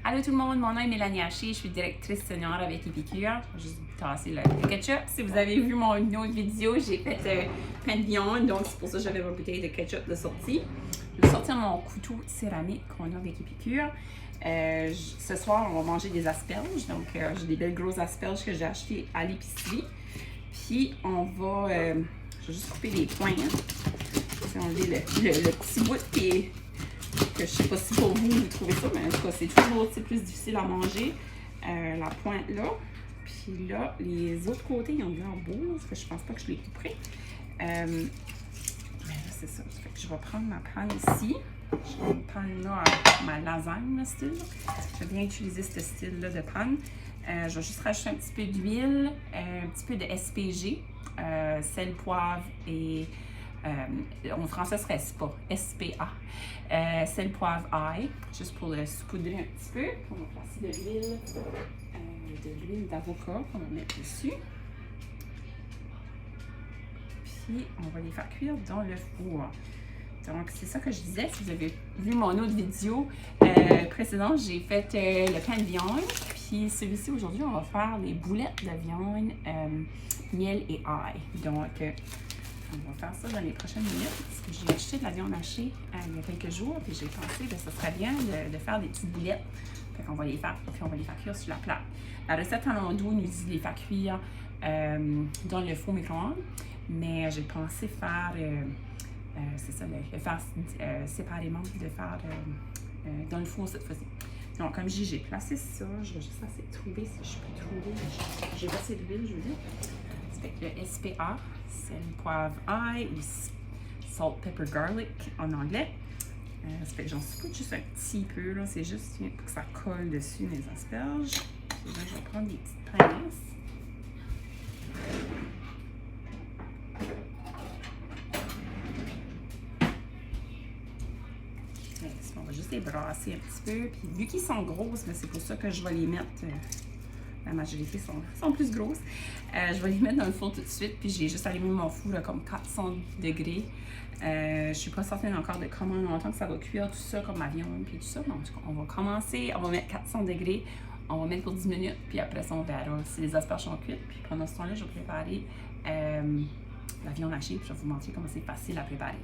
Allô tout le monde, mon nom est Mélanie Haché, je suis directrice senior avec Épicure. Je vais juste tasser le ketchup. Si vous avez vu mon autre vidéo, j'ai fait plein de viande, donc c'est pour ça que j'avais ma bouteille de ketchup de sortie. Je vais sortir mon couteau céramique qu'on a avec Épicure. Ce soir, on va manger des asperges. Donc, j'ai des belles grosses asperges que j'ai achetées à l'épicerie. Puis, on va... je vais juste couper les points. Je vais enlever le petit bout qui est... que je sais pas si pour vous, vous trouvez ça, mais en tout cas, c'est toujours plus difficile à manger. La pointe là. Puis là, les autres côtés, ils ont de l'air beaux. Je pense pas que je les couperai. Mais là, c'est ça. Fait que je vais prendre ma panne ici. Je vais une panne là à ma lasagne, le style. J'aime bien utiliser ce style-là de panne. Je vais juste rajouter un petit peu d'huile, un petit peu de SPG, sel, poivre et... en français, ce serait SPA. Sel, poivre, ail, juste pour le saupoudrer un petit peu. On va placer de l'huile d'avocat qu'on va mettre dessus. Puis, on va les faire cuire dans le four. Donc, c'est ça que je disais. Si vous avez vu mon autre vidéo précédente, j'ai fait le pain de viande. Puis, celui-ci, aujourd'hui, on va faire les boulettes de viande, miel et ail. Donc, on va faire ça dans les prochaines minutes parce que j'ai acheté de la viande hachée il y a quelques jours et j'ai pensé que ce serait bien de faire des petites boulettes. Fait qu'on va les faire, puis on va les faire cuire sur la plaque. La recette en Londo nous dit de les faire cuire dans le four micro-ondes, mais j'ai pensé faire, c'est ça, le faire séparément, de faire dans le four cette fois-ci. Donc, comme je dis, j'ai placé ça. Je vais juste essayer de trouver si je peux trouver. J'ai passé de l'huile, je veux dire. Avec le SPA, sel, poivre, ail, ou salt, pepper, garlic en anglais. Ça fait que j'en saupoudre juste un petit peu, là. C'est juste pour que ça colle dessus les asperges. Et là, je vais prendre des petites pinces. On va juste les brasser un petit peu. Puis vu qu'ils sont grosses, c'est pour ça que je vais les mettre. La majorité sont plus grosses. Je vais les mettre dans le four tout de suite. Puis j'ai juste allumé mon four à comme 400 degrés. Je ne suis pas certaine encore de comment longtemps que ça va cuire tout ça, comme ma viande puis tout ça. Donc on va commencer, on va mettre 400 degrés. On va mettre pour 10 minutes. Puis après ça, on verra si les asperges sont cuites. Puis pendant ce temps-là, je vais préparer la viande hachée. Puis je vais vous montrer comment c'est facile à préparer.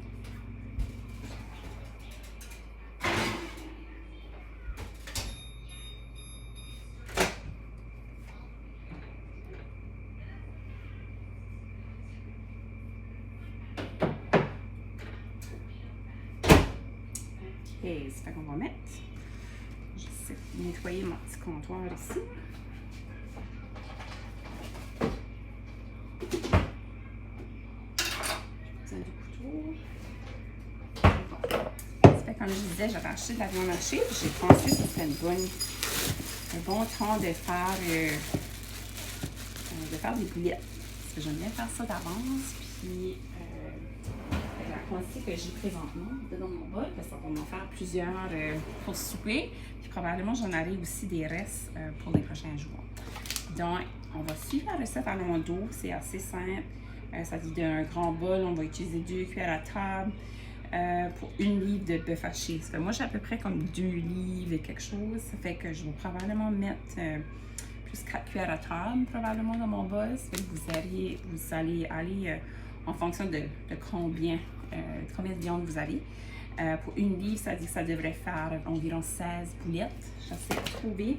Et ça fait qu'on va mettre. J'essaie de nettoyer mon petit comptoir ici. J'ai besoin du couteau. Ça fait comme je disais, j'avais acheté de la viande hachée. J'ai pensé que c'était un bon temps de faire des boulettes. Parce que j'aime bien faire ça d'avance. Puis la quantité que j'ai présentement dans mon bol, parce qu'on va en faire plusieurs pour souper. Puis probablement, j'en aurai aussi des restes pour les prochains jours. Donc, on va suivre la recette à Londo. C'est assez simple. Ça dit d'un grand bol, on va utiliser 2 cuillères à table pour 1 livre de bœuf haché. Ça fait, moi, j'ai à peu près comme 2 livres et quelque chose. Ça fait que je vais probablement mettre plus 4 cuillères à table, probablement, dans mon bol. Ça fait que vous allez aller en fonction de combien de viande vous avez. Pour 1 livre, ça dit que ça devrait faire environ 16 boulettes. J'essaie de trouver.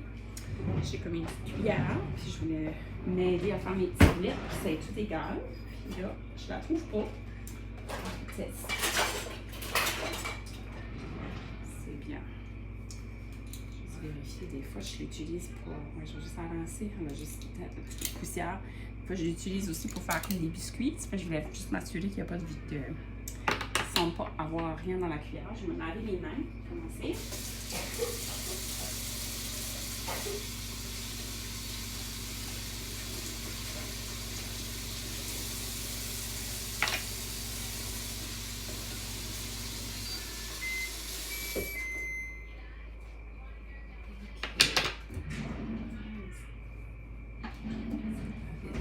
J'ai comme une petite cuillère, puis je voulais m'aider à faire mes petites boulettes, puis c'est tout égal. Puis là, je la trouve pas. C'est bien. Je vais vérifier, des fois je l'utilise pour... Ouais, je vais juste avancer, on a juste une poussière. Des fois je l'utilise aussi pour faire comme des biscuits. Ça fait que je voulais juste m'assurer qu'il n'y a pas de sans pas avoir rien dans la cuillère. Je vais me laver les mains pour commencer.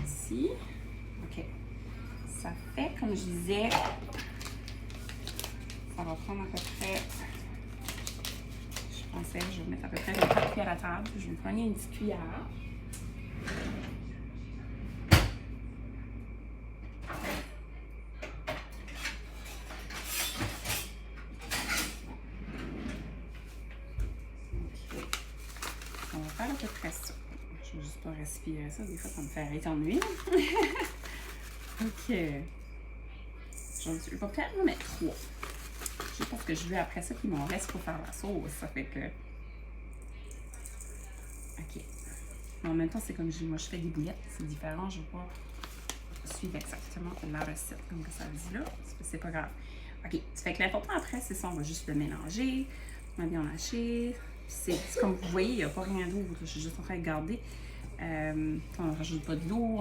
Ici. OK. Ça fait, comme je disais, ça va prendre à peu près, je pensais que je vais mettre à peu près 4 cuillères à table. Je vais me prendre une petite cuillère. On va faire à peu près ça. Je vais juste pas respirer ça. Des fois, ça me fait éternuer. OK. Je vais peut-être en mettre 3. Juste parce que je veux après ça qu'il m'en reste pour faire la sauce. Ça fait que... OK. Mais en même temps, c'est comme moi, je fais des boulettes. C'est différent. Je vais pas suivre exactement la recette comme que ça dit là. C'est pas grave. OK. Ça fait que l'important après, c'est ça. On va juste le mélanger. Ma viande hachée. C'est comme vous voyez, il n'y a pas rien d'autre. Je suis juste en train de garder. On ne rajoute pas de l'eau.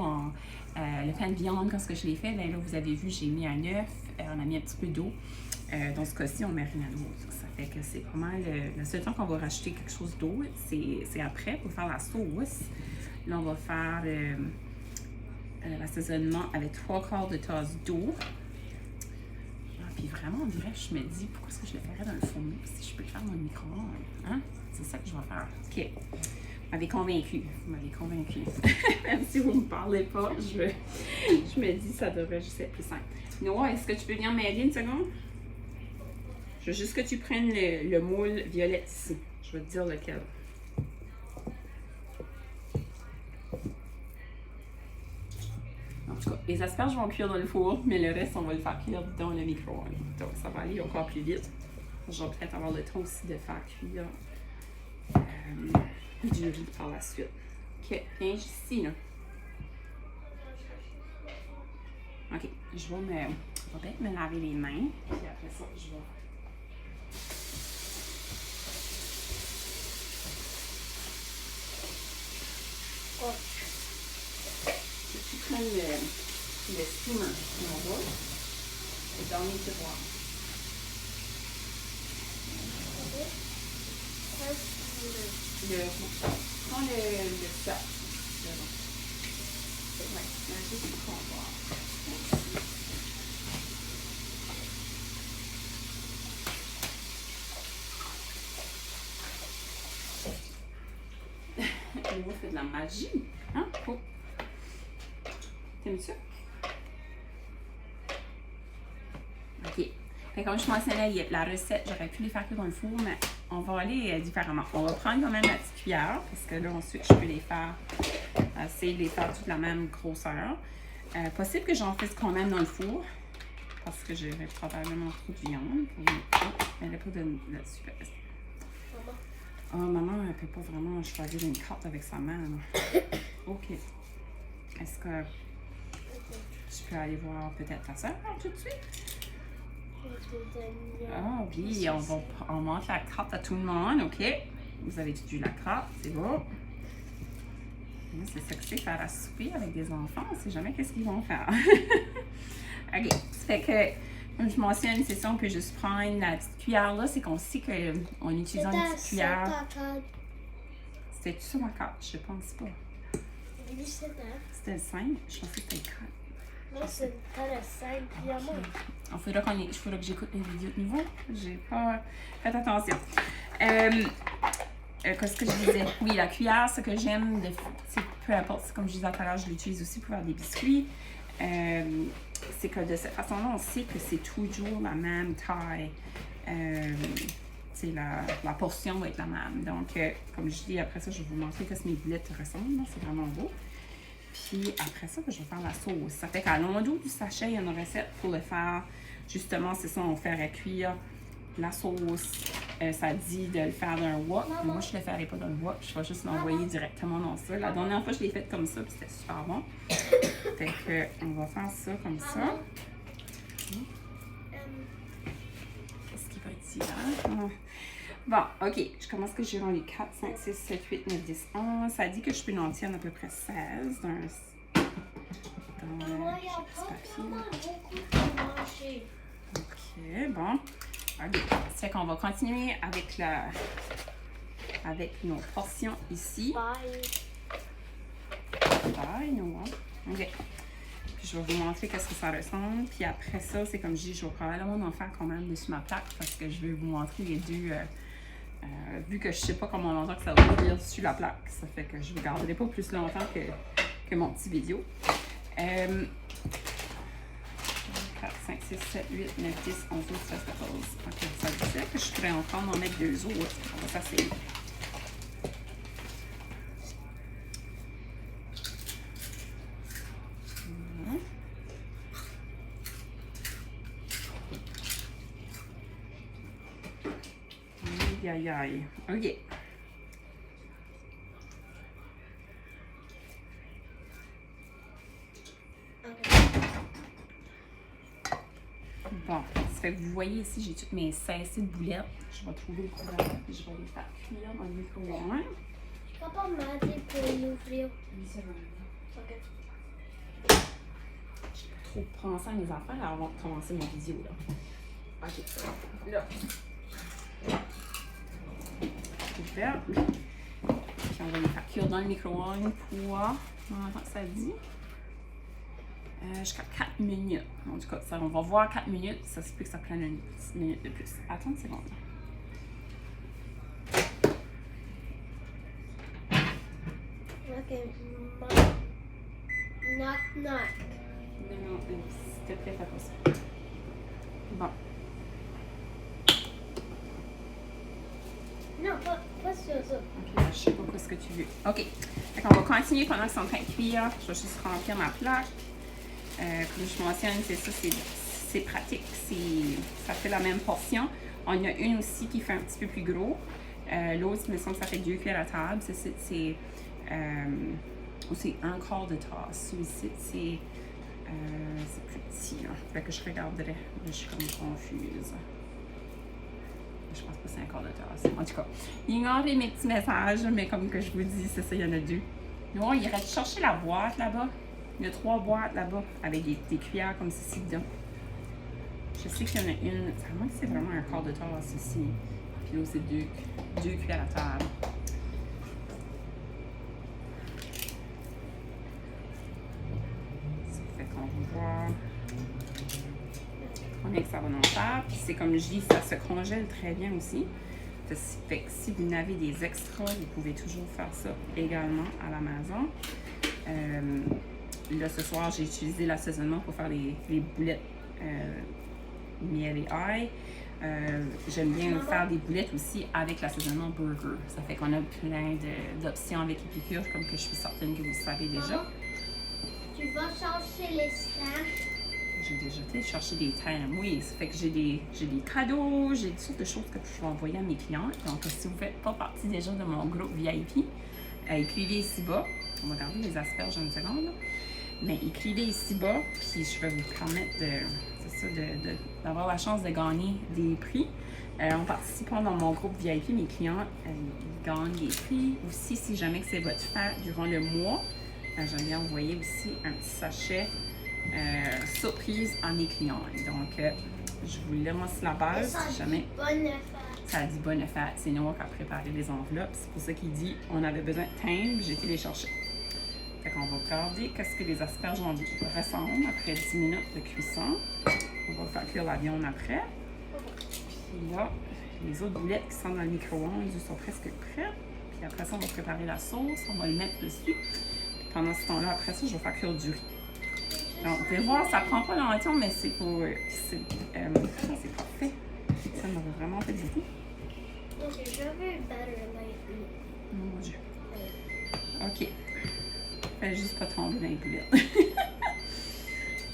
Le pain de viande, quand je l'ai fait, bien là, vous avez vu, j'ai mis un œuf. On a mis un petit peu d'eau. Dans ce cas-ci, on ne met rien d'autre. Ça fait que c'est vraiment le seul temps qu'on va rajouter quelque chose d'autre, c'est après pour faire la sauce. Là, on va faire l'assaisonnement avec 3/4 de tasse d'eau. Puis vraiment, on dirait, je me dis, pourquoi est-ce que je le ferais dans le fourneau si je peux le faire dans le micro-ondes? Hein? C'est ça que je vais faire. OK. Vous m'avez convaincu. Vous m'avez convaincu. Même si vous ne me parlez pas, je me dis ça devrait juste être plus simple. Noah, est-ce que tu peux venir m'aider une seconde? Je veux juste que tu prennes le moule violette ici. Je vais te dire lequel. En tout cas, les asperges vont cuire dans le four, mais le reste, on va le faire cuire dans le micro-ondes. Donc, ça va aller encore plus vite. Je vais peut-être avoir le temps aussi de faire cuire du riz par la suite. OK, viens ici, là. OK, je vais peut-être me laver les mains. Puis après ça, je vais... Oh. Tu prends le steamer en bas et dans les tiroirs. Prends le sac. Ouais, juste du comptoir. On fait de la magie. Hein? Oh. T'aimes ça? OK. Fait comme je mentionnais, la recette, j'aurais pu les faire que dans le four, mais on va aller différemment. On va prendre quand même la petite cuillère, parce que là, ensuite, je peux les faire, essayer de les faire toutes la même grosseur. Possible que j'en fasse quand même dans le four, parce que j'aurais probablement trop de viande. Oh, elle n'a pas de là-dessus. Oh, maman, elle ne peut pas vraiment choisir une carte avec sa main. OK. Est-ce que tu peux aller voir peut-être ta soeur tout de suite? Ah oui, on montre la carte à tout le monde. OK. Vous avez vu la carte, c'est beau. C'est ça que c'est faire à souper avec des enfants. On ne sait jamais qu'est-ce qu'ils vont faire. OK. Ça fait que, comme je mentionne, c'est ça, on peut juste prendre la petite cuillère là. C'est qu'on sait qu'en utilisant une petite cuillère. C'était-tu sur ma carte? Je pense pas. C'était le 5? Je pensais que c'était le 4. Non, c'est pas le 5. Il y a moins. Il faudra que j'écoute les vidéos de nouveau. J'ai pas fait attention. Qu'est-ce que je disais? Oui, la cuillère, ce que j'aime, peu importe, comme je disais tout à l'heure, je l'utilise aussi pour faire des biscuits. C'est que de cette façon-là, on sait que c'est toujours la même taille. La portion va être la même. Donc, comme je dis, après ça, je vais vous montrer que mes boulettes ressemblent. C'est vraiment beau. Puis après ça, je vais faire la sauce. Ça fait qu'à l'endos du sachet, il y a une recette pour le faire. Justement, c'est ça, on fait cuire la sauce. Ça dit de le faire dans un wok. Mais moi, je ne le ferai pas dans le wok. Je vais juste l'envoyer directement dans ça. La dernière fois, je l'ai fait comme ça, puis c'était super bon. Fait que, on va faire ça comme ça. Qu'est-ce qui va être ici, là? Bon, OK. Je commence que j'ai rendu 4, 5, 6, 7, 8, 9, 10, 11. Ça dit que je peux en tirer à peu près 16 dans le petit papier. OK, bon. OK. Ça fait qu'on va continuer avec nos portions ici. Bye, Noah. OK. Puis je vais vous montrer qu'est-ce que ça ressemble. Puis après ça, c'est comme je dis, je vais probablement en faire quand même dessus ma plaque parce que je vais vous montrer les deux Vu que je sais pas comment longtemps que ça va cuire sur la plaque, ça fait que je ne garderai pas plus longtemps que mon petit vidéo. 4, 5, 6, 7, 8, 9, 10, 11, 12, 13, 14. Ok, ça veut dire que je pourrais encore en mettre 2 autres. On va s'asseoir. Aïe, aïe. OK. Bon, ça fait que vous voyez ici, j'ai toutes mes 16 de boulettes. Je vais trouver le couvercle et je vais les faire cuire dans le micro-ondes. Je suis capable de m'aider pour l'ouvrir. Une seconde. Ok. Trop penser à mes affaires avant de commencer ma vidéo, là. OK. Là. Couvercle. Puis on va les faire cuire dans le micro-ondes pour, attends, ça dit, jusqu'à 4 minutes. En tout cas, ça, on va voir 4 minutes. Ça se peut que ça prenne une petite minute de plus. Attends une seconde. Ok. Knock, knock. Non, s'il te plaît, fais pas ça. Bon. Non, pas sur ça. Ok, là, je sais pas ce que tu veux. Ok. Fait qu'on va continuer pendant qu'ils sont en train de cuire. Je vais juste remplir ma plaque. Comme je mentionne, c'est ça, c'est pratique. Ça fait la même portion. On en a une aussi qui fait un petit peu plus gros. L'autre, il me semble que ça fait 2 cuillères à table. C'est un quart de tasse. Ici, c'est plus petit. Là. Fait que je regarderai. Je suis comme confuse. Je pense pas que c'est un quart de tasse. En tout cas, ignorez mes petits messages, mais comme que je vous dis, c'est ça, il y en a 2. Non, il irait chercher la boîte là-bas. Il y a 3 boîtes là-bas avec des cuillères comme ceci dedans. Je sais qu'il y en a une. À moins que c'est vraiment un quart de tasse ici. Puis là, c'est 2 cuillères à table. Ça fait qu'on va voir combien que ça va nous faire. Puis c'est comme je dis, ça se congèle très bien aussi. Fait que si vous avez des extras, vous pouvez toujours faire ça également à la maison. Là, ce soir, j'ai utilisé l'assaisonnement pour faire les boulettes miel et ail. J'aime bien faire des boulettes aussi avec l'assaisonnement burger. Ça fait qu'on a plein d'options avec Épicure, comme que je suis certaine que vous le savez déjà. Tu vas chercher les stamps. J'ai déjà été chercher des thèmes. Oui, ça fait que j'ai des cadeaux, j'ai toutes sortes de choses que je vais envoyer à mes clients. Donc, si vous ne faites pas partie déjà de mon groupe VIP, écrivez ici bas. On va garder les asperges une seconde. Là. Mais écrivez ici bas, puis je vais vous permettre d'avoir la chance de gagner des prix. En participant dans mon groupe VIP, mes clients ils gagnent des prix. Aussi, si jamais c'est votre fête durant le mois, j'aime bien envoyer aussi un petit sachet surprise à mes clients. Donc, je vous laisse la base. Si jamais Bonne fête. ça dit bonne fête, c'est Noah qui a préparé les enveloppes. C'est pour ça qu'il dit on avait besoin de thym, j'ai été les chercher. Fait qu'on va regarder qu'est-ce que les asperges ressemblent après 10 minutes de cuisson. On va faire cuire la viande après. Puis là, les autres boulettes qui sont dans le micro-ondes, ils sont presque prêtes. Puis après ça, on va préparer la sauce, on va le mettre dessus. Puis pendant ce temps-là, après ça, je vais faire cuire du riz. Donc, vous pouvez voir, ça prend pas longtemps, mais c'est pour. C'est parfait. Ça m'aurait vraiment fait du goût. Ok, je veux better lightly. Mon Dieu. OK. Fais juste pas tomber dans les boulettes.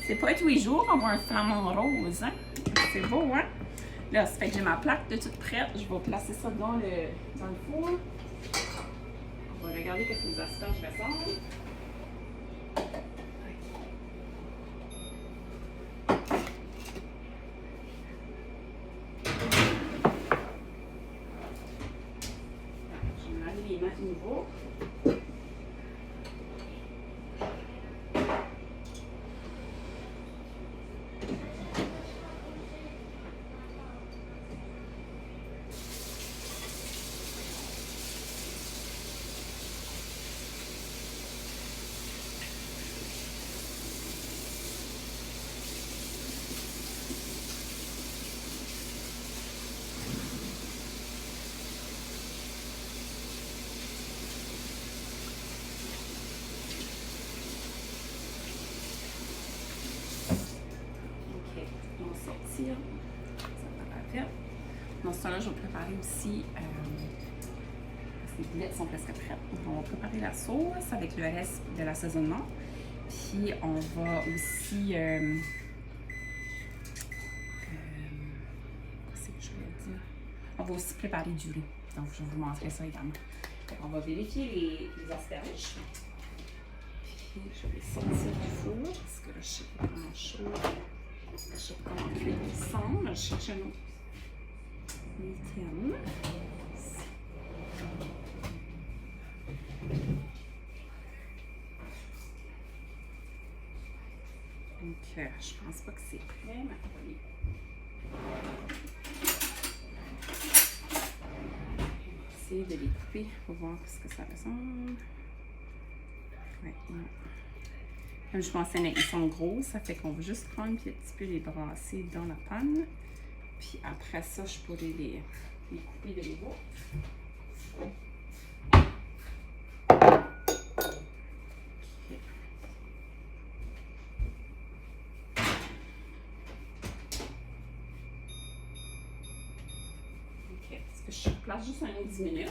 C'est pas tous les jours qu'on voit un flamant rose, hein? C'est beau, hein? Là, ça fait que j'ai ma plaque de toute prête. Je vais placer ça dans le four. On va regarder qu'est-ce que les asperges ressemblent. Je vais aller les mettre nouveau. aussi, les boulettes sont presque prêtes. On va préparer la sauce avec le reste de l'assaisonnement. Puis on va aussi, qu'est-ce que je voulais dire? On va aussi préparer du riz. Donc je vais vous montrer ça également. On va vérifier les asperges. Puis je vais les sortir du four parce que là je sais pas comment chaud. Je sais pas comment cuire ensemble. Je cherche un autre. Huitième. Donc, je pense pas que c'est prêt, mais on va essayer de les couper pour voir ce que ça ressemble. Ouais, non. Comme je mentionnais, ils sont gros, ça fait qu'on va juste prendre et un petit peu les brasser dans la panne. Puis après ça, je pourrais les couper de nouveau. Je place juste un 10 minutes.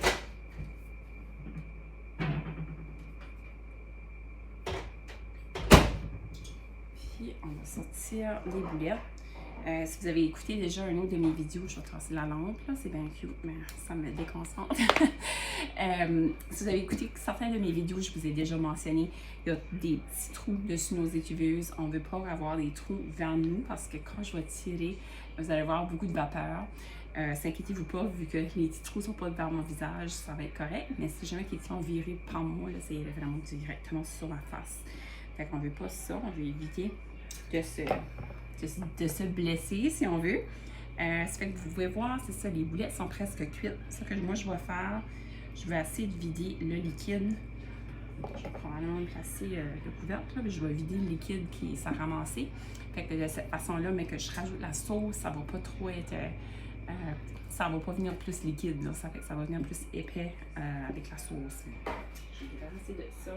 Puis on va sortir les boulettes. Si vous avez écouté déjà une autre de mes vidéos, je vais tracer la lampe, là, c'est bien cute, mais ça me déconcentre. Si vous avez écouté certaines de mes vidéos, je vous ai déjà mentionné, il y a des petits trous dessus nos étuveuses. On ne veut pas avoir des trous vers nous parce que quand je vais tirer, vous allez avoir beaucoup de vapeur. S'inquiétez-vous pas, vu que les petits trous ne sont pas vers mon visage, ça va être correct. Mais si jamais qu'ils sont virés par moi, là, c'est vraiment directement sur ma face. Fait qu'on veut pas ça, on veut éviter de se blesser, si on veut. Ça fait que vous pouvez voir, c'est ça, les boulettes sont presque cuites. Ce que moi, je vais faire, je vais essayer de vider le liquide. Je vais probablement placer le couvercle, là, mais je vais vider le liquide qui s'est ramassé. Fait que de cette façon-là, mais que je rajoute la sauce, ça va pas trop être... ça va pas venir plus liquide, là. Ça fait que ça va venir plus épais avec la sauce. Je vais débarrasser de ça.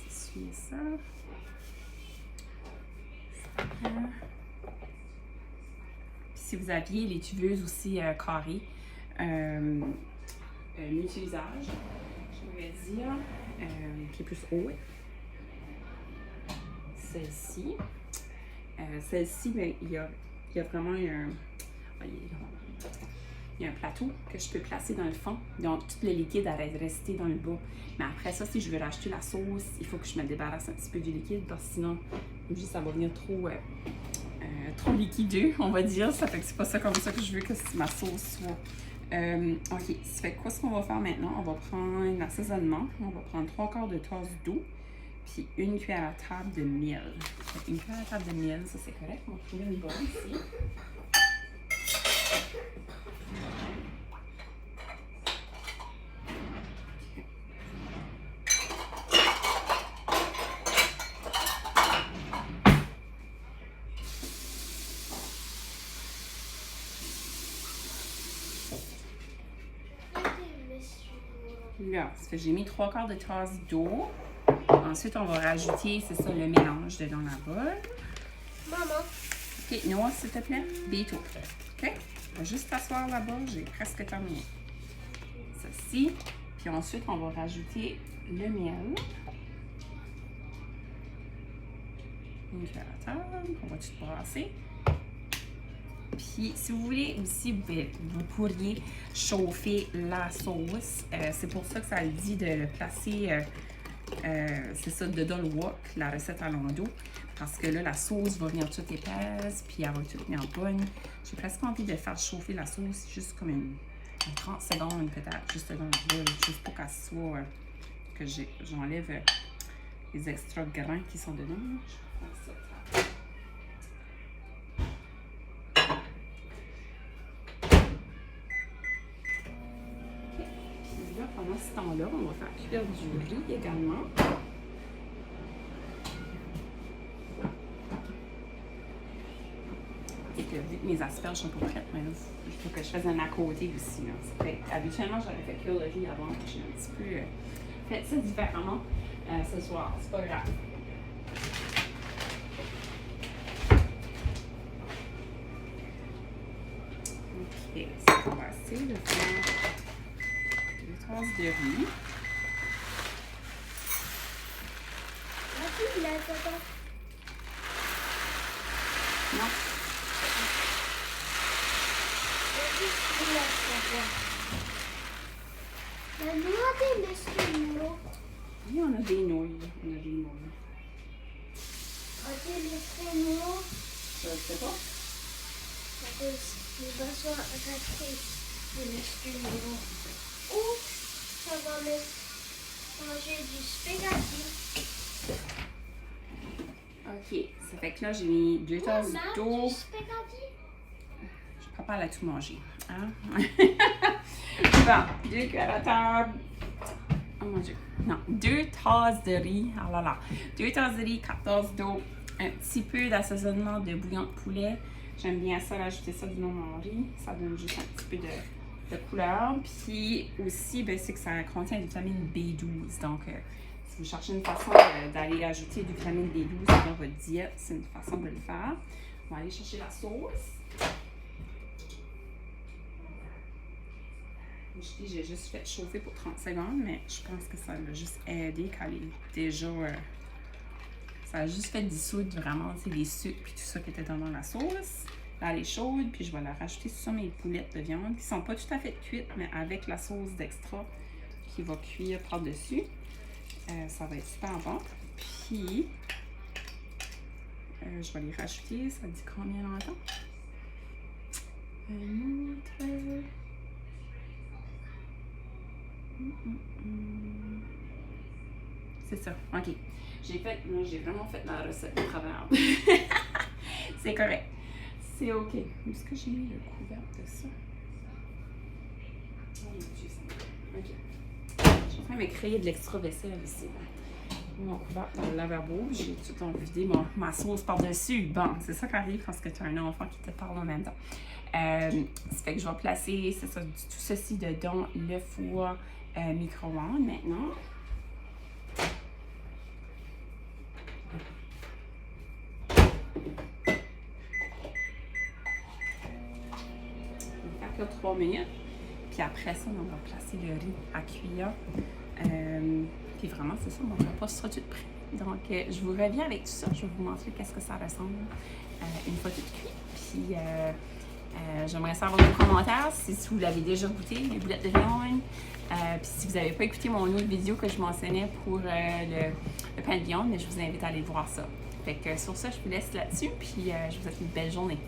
Essuyer ça. Si vous aviez les tubeuses aussi carrées, multi-usage, je vais dire, qui est plus haute. Celle-ci. Celle-ci, ben, il y a vraiment il y a un plateau que je peux placer dans le fond. Donc, tout le liquide arrête de rester dans le bas. Mais après ça, si je veux racheter la sauce, il faut que je me débarrasse un petit peu du liquide parce que sinon, juste ça va venir trop liquideux, on va dire. Ça fait que c'est pas ça comme ça que je veux que ma sauce soit. Ok, ça fait quoi ce qu'on va faire maintenant? On va prendre l'assaisonnement. On va prendre 3/4 de tasse d'eau, puis 1 cuillère à table de miel. Fait 1 cuillère à table de miel, ça c'est correct. On va trouver une bonne ici. Là, ça fait que j'ai mis 3/4 de tasse d'eau. Ensuite, on va rajouter, c'est ça, le mélange dedans la bolle. Maman. Ok, Noah, s'il te plaît. Bito. Ok? On va juste t'asseoir là-bas, j'ai presque terminé. Ceci. Puis ensuite, on va rajouter le miel. Une cuillère à table. On va tout brasser. Puis, si vous voulez aussi, vous pourriez chauffer la sauce. C'est pour ça que ça le dit de le placer, c'est ça, dedans le wok, la recette à l'eau. Parce que là, la sauce va venir toute épaisse, puis elle va tout venir bonne. J'ai presque envie de faire chauffer la sauce juste comme une 30 secondes peut-être, juste dans le bol, juste pour qu'elle soit, que j'enlève les extra grains qui sont dedans. Je vais faire ça. Pendant ce temps-là, on va faire cuire du riz également. Et que vu que mes asperges sont pas prêtes, mais là, il faut que je fasse un à côté aussi. Là. Habituellement, j'aurais fait cuire le riz avant. J'ai un petit peu faites ça différemment ce soir. C'est pas grave. Ok, ça va assez de faire 2 tasses de riz. As-tu de la photo? Non. La noix des mesquines. Oui, on a des nouilles. On a des nouilles. As-tu des mesquines? Je sais pas. Les besoins ratés des mesquines. Ou ça va manger du spaghetti. Ok, ça fait que là, j'ai mis 2 tasses d'eau. Du spaghetti? Je ne prépare à tout manger. Hein? Bon, 2 cuillères à table. Oh mon Dieu. Non, 2 tasses de riz. Ah là là. 2 tasses de riz, 4 tasses d'eau. Un petit peu d'assaisonnement de bouillon de poulet. J'aime bien ça, rajouter ça du nom de mon riz. Ça donne juste un petit peu de couleur. Puis aussi, ben, c'est que ça contient de vitamine B12. Donc, si vous cherchez une façon d'aller ajouter du vitamine B12 dans votre diète, c'est une façon de le faire. On va aller chercher la sauce. J'ai juste fait chauffer pour 30 secondes, mais je pense que ça m'a juste aidé quand elle est déjà... ça a juste fait dissoudre vraiment les sucres et tout ça qui était dans la sauce. Là, elle est chaude, puis je vais la rajouter sur mes poulettes de viande qui sont pas tout à fait cuites, mais avec la sauce d'extra qui va cuire par-dessus. Ça va être super bon. Puis, je vais les rajouter. Ça dit combien longtemps? Un autre... C'est ça, ok. J'ai vraiment fait la recette de travers. C'est correct. C'est ok. Est-ce que j'ai mis le couvercle de ça? Oh mon Dieu, ça. Ok. Je suis en train de me créer de l'extra vaisselle ici. Mon couvercle dans le lavabo. J'ai tout vidé ma sauce par-dessus. Bon, c'est ça qui arrive parce que tu as un enfant qui te parle en même temps. Ça fait que je vais placer tout ceci dedans le four micro-ondes maintenant. On va faire que 3 minutes. Puis après ça, on va placer le riz à cuire. Puis vraiment, c'est ça, mon repas sera tout prêt. Donc, je vous reviens avec tout ça. Je vais vous montrer qu'est-ce que ça ressemble une fois tout cuit. Puis, j'aimerais savoir vos commentaires si vous l'avez déjà goûté, les boulettes de viande. Puis si vous n'avez pas écouté mon autre vidéo que je mentionnais pour le pain de viande, mais je vous invite à aller voir ça. Fait que sur ça, je vous laisse là-dessus, puis je vous souhaite une belle journée.